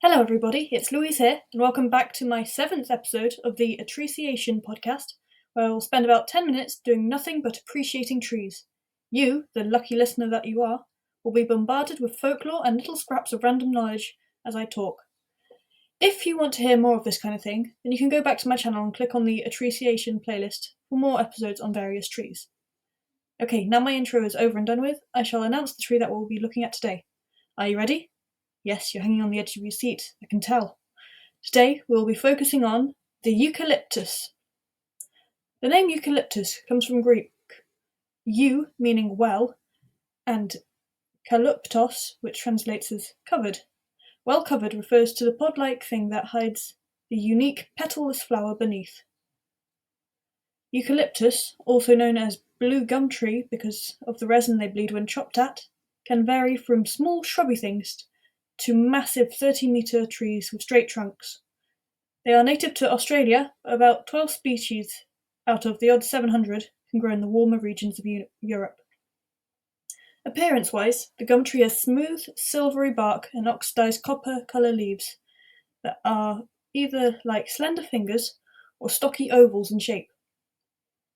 Hello everybody, it's Louise here, and welcome back to my 7th episode of the A-TREE-ciation podcast, where I will spend about 10 minutes doing nothing but appreciating trees. You, the lucky listener that you are, will be bombarded with folklore and little scraps of random knowledge as I talk. If you want to hear more of this kind of thing, then you can go back to my channel and click on the A-TREE-ciation playlist for more episodes on various trees. Okay, now my intro is over and done with, I shall announce the tree that we'll be looking at today. Are you ready? Yes, you're hanging on the edge of your seat, I can tell. Today we'll be focusing on the eucalyptus. The name eucalyptus comes from Greek, eu meaning well, and kalyptos, which translates as covered. Well covered refers to the pod-like thing that hides the unique petalless flower beneath. Eucalyptus, also known as blue gum tree because of the resin they bleed when chopped at, can vary from small shrubby things to massive 30-metre trees with straight trunks. They are native to Australia, but about 12 species out of the odd 700 can grow in the warmer regions of Europe. Appearance-wise, the gum tree has smooth, silvery bark and oxidised copper-colour leaves that are either like slender fingers or stocky ovals in shape.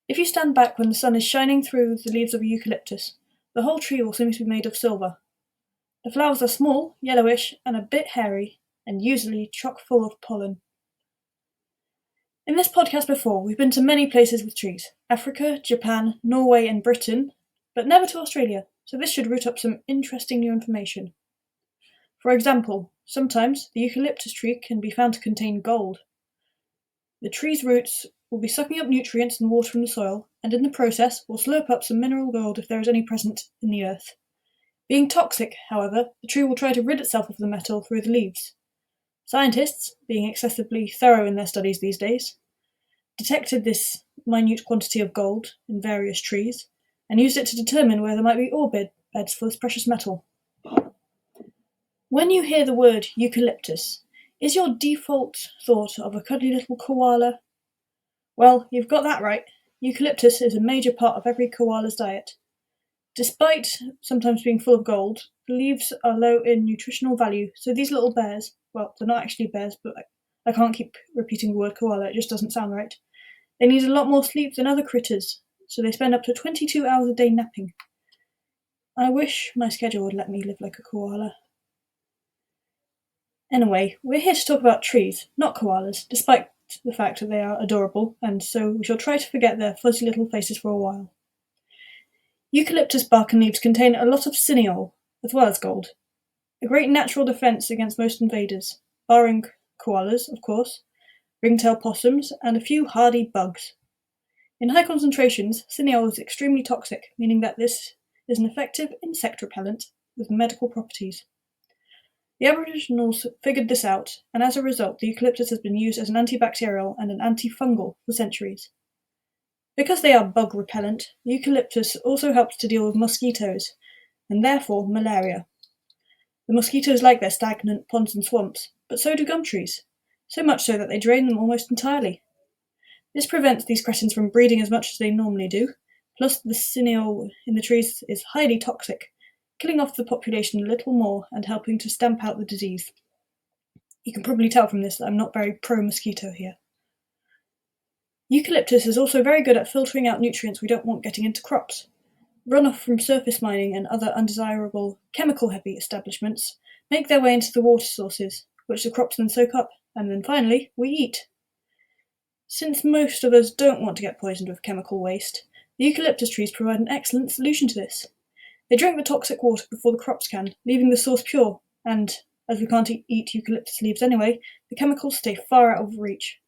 If you stand back when the sun is shining through the leaves of a eucalyptus, the whole tree will seem to be made of silver. The flowers are small, yellowish, and a bit hairy, and usually chock full of pollen. In this podcast before, we've been to many places with trees: Africa, Japan, Norway, and Britain, but never to Australia, so this should root up some interesting new information. For example, sometimes the eucalyptus tree can be found to contain gold. The tree's roots will be sucking up nutrients and water from the soil, and in the process will slurp up some mineral gold if there is any present in the earth. Being toxic, however, the tree will try to rid itself of the metal through the leaves. Scientists, being excessively thorough in their studies these days, detected this minute quantity of gold in various trees and used it to determine where there might be ore beds for this precious metal. When you hear the word eucalyptus, is your default thought of a cuddly little koala? Well, you've got that right. Eucalyptus is a major part of every koala's diet. Despite sometimes being full of gold, the leaves are low in nutritional value, so these little bears, well, they're not actually bears, but I can't keep repeating the word koala, it just doesn't sound right. They need a lot more sleep than other critters, so they spend up to 22 hours a day napping. I wish my schedule would let me live like a koala. Anyway, we're here to talk about trees, not koalas, despite the fact that they are adorable, and so we shall try to forget their fuzzy little faces for a while. Eucalyptus bark and leaves contain a lot of cineol, as well as gold, a great natural defence against most invaders, barring koalas, of course, ringtail possums, and a few hardy bugs. In high concentrations, cineol is extremely toxic, meaning that this is an effective insect repellent with medical properties. The Aboriginals figured this out, and as a result, the eucalyptus has been used as an antibacterial and an antifungal for centuries. Because they are bug repellent, the eucalyptus also helps to deal with mosquitoes, and therefore malaria. The mosquitoes like their stagnant ponds and swamps, but so do gum trees, so much so that they drain them almost entirely. This prevents these cretins from breeding as much as they normally do, plus the cineol in the trees is highly toxic, killing off the population a little more and helping to stamp out the disease. You can probably tell from this that I'm not very pro-mosquito here. Eucalyptus is also very good at filtering out nutrients we don't want getting into crops. Runoff from surface mining and other undesirable chemical-heavy establishments make their way into the water sources, which the crops then soak up, and then finally, we eat. Since most of us don't want to get poisoned with chemical waste, the eucalyptus trees provide an excellent solution to this. They drink the toxic water before the crops can, leaving the source pure, and, as we can't eat eucalyptus leaves anyway, the chemicals stay far out of reach.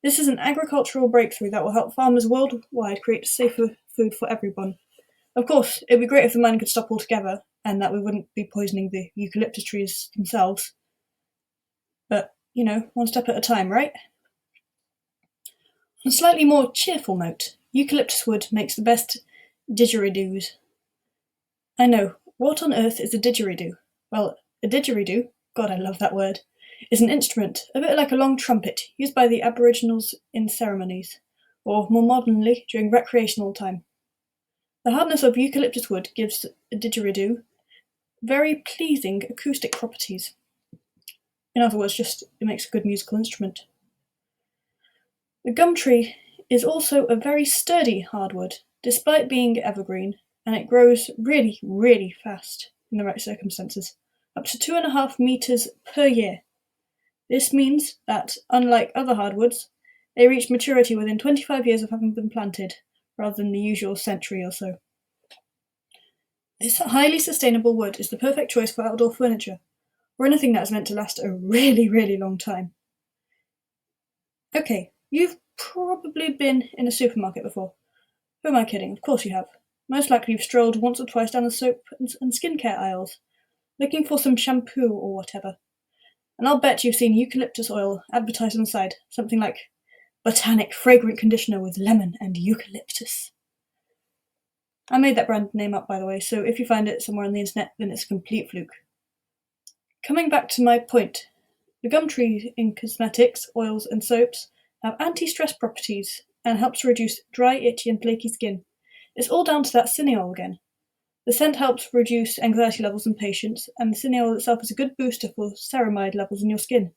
This is an agricultural breakthrough that will help farmers worldwide create safer food for everyone. Of course, it would be great if the mining could stop altogether, and that we wouldn't be poisoning the eucalyptus trees themselves. But, one step at a time, right? On a slightly more cheerful note, eucalyptus wood makes the best didgeridoos. I know, what on earth is a didgeridoo? Well, a didgeridoo, God I love that word, is an instrument, a bit like a long trumpet, used by the Aboriginals in ceremonies, or more modernly, during recreational time. The hardness of eucalyptus wood gives a didgeridoo very pleasing acoustic properties. In other words, just it makes a good musical instrument. The gum tree is also a very sturdy hardwood, despite being evergreen, and it grows really, really fast in the right circumstances, up to 2.5 meters per year. This means that, unlike other hardwoods, they reach maturity within 25 years of having been planted, rather than the usual century or so. This highly sustainable wood is the perfect choice for outdoor furniture, or anything that is meant to last a really, really long time. Okay, you've probably been in a supermarket before. Who am I kidding? Of course you have. Most likely you've strolled once or twice down the soap and skincare aisles, looking for some shampoo or whatever. And I'll bet you've seen eucalyptus oil advertised on the side, something like botanic fragrant conditioner with lemon and eucalyptus. I made that brand name up, by the way, so if you find it somewhere on the internet, then it's a complete fluke. Coming back to my point, the gum tree in cosmetics, oils, and soaps have anti-stress properties and helps to reduce dry, itchy, and flaky skin. It's all down to that cineol again. The scent helps reduce anxiety levels in patients, and the cineol itself is a good booster for ceramide levels in your skin.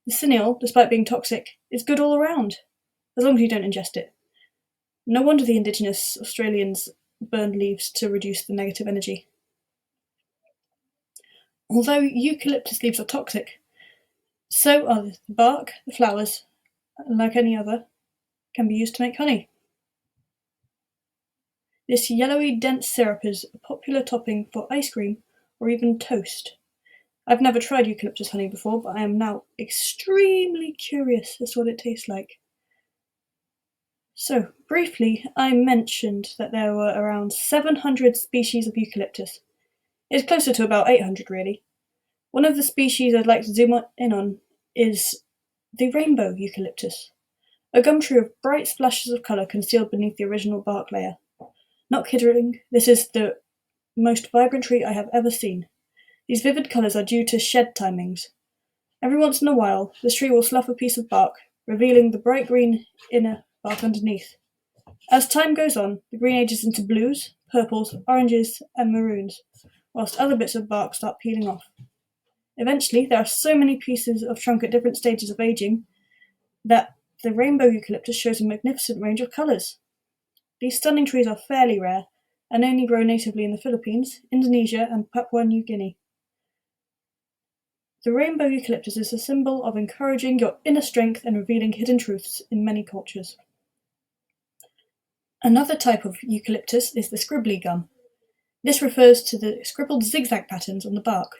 The cineol, despite being toxic, is good all around, as long as you don't ingest it. No wonder the indigenous Australians burned leaves to reduce the negative energy. Although eucalyptus leaves are toxic, so are the bark, the flowers, and like any other, can be used to make honey. This yellowy, dense syrup is a popular topping for ice cream or even toast. I've never tried eucalyptus honey before, but I am now extremely curious as to what it tastes like. So, briefly, I mentioned that there were around 700 species of eucalyptus. It's closer to about 800, really. One of the species I'd like to zoom in on is the rainbow eucalyptus, a gum tree of bright splashes of colour concealed beneath the original bark layer. Not kidding, this is the most vibrant tree I have ever seen. These vivid colours are due to shed timings. Every once in a while, this tree will slough a piece of bark, revealing the bright green inner bark underneath. As time goes on, the green ages into blues, purples, oranges, and maroons, whilst other bits of bark start peeling off. Eventually, there are so many pieces of trunk at different stages of aging that the rainbow eucalyptus shows a magnificent range of colours. These stunning trees are fairly rare and only grow natively in the Philippines, Indonesia, and Papua New Guinea. The rainbow eucalyptus is a symbol of encouraging your inner strength and revealing hidden truths in many cultures. Another type of eucalyptus is the scribbly gum. This refers to the scribbled zigzag patterns on the bark,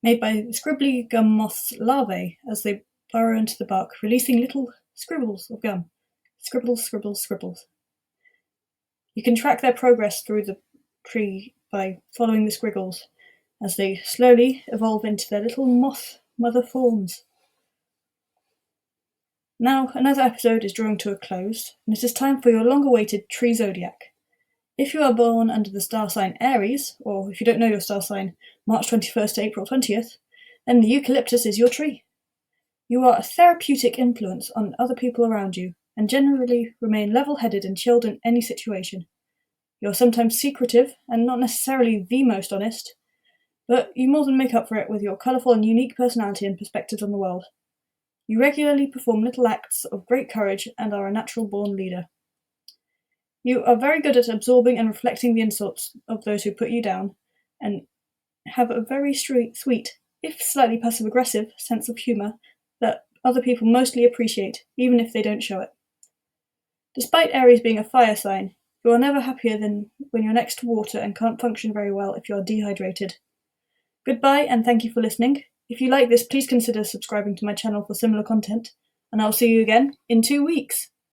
made by scribbly gum moth's larvae as they burrow into the bark, releasing little scribbles of gum. Scribbles, scribbles, scribbles. You can track their progress through the tree by following the squiggles as they slowly evolve into their little moth mother forms. Now, another episode is drawing to a close, and it is time for your long-awaited tree zodiac. If you are born under the star sign Aries, or if you don't know your star sign, March 21st to April 20th, then the eucalyptus is your tree. You are a therapeutic influence on other people around you, and generally remain level-headed and chilled in any situation. You are sometimes secretive, and not necessarily the most honest, but you more than make up for it with your colourful and unique personality and perspectives on the world. You regularly perform little acts of great courage and are a natural-born leader. You are very good at absorbing and reflecting the insults of those who put you down, and have a very sweet, if slightly passive-aggressive, sense of humour that other people mostly appreciate, even if they don't show it. Despite Aries being a fire sign, you are never happier than when you're next to water and can't function very well if you are dehydrated. Goodbye, and thank you for listening. If you like this, please consider subscribing to my channel for similar content, and I'll see you again in 2 weeks.